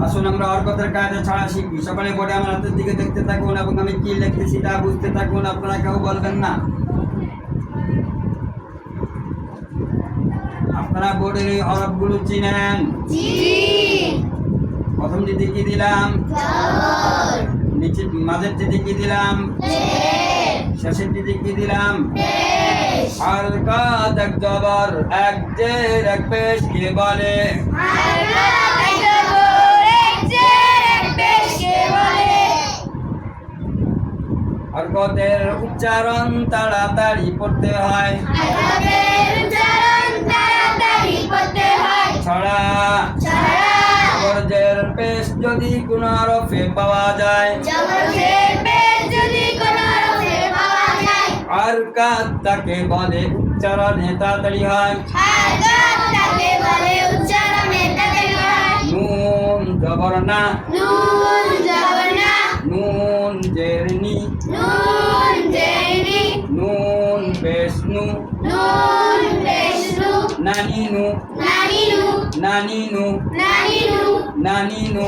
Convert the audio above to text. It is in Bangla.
আসুন আমরা হরকতের কায়দা ছাড়া শিখি। সকালে বোর্ডে আমার হাতের দিকে দেখতে থাকুন এবং আমি কি লিখতেছি তা বুঝতে থাকুন। আপনারা কেউ বলবেন না। আপনারা বোর্ডের এই হরফগুলো চিনেন? প্রথম দিকে কি দিলাম? নিচে মাঝের দিকে কি দিলাম? শেষের দিকে কি দিলাম? হরকত এক জবর এক জের এক পেশ কে বলে? হরকতের উচ্চারণ তাড়াতাড়ি পড়তে হয়। ছড়া জবরের পেশ যদি কোনো হরফে পাওয়া যায়, হরকত তাকে বলে উচ্চারণে তাড়াতাড়ি হয়। নুন জবর না, নুন জের নি, নুন পেশ নু, নানি নু, নানি নু, নানি নু,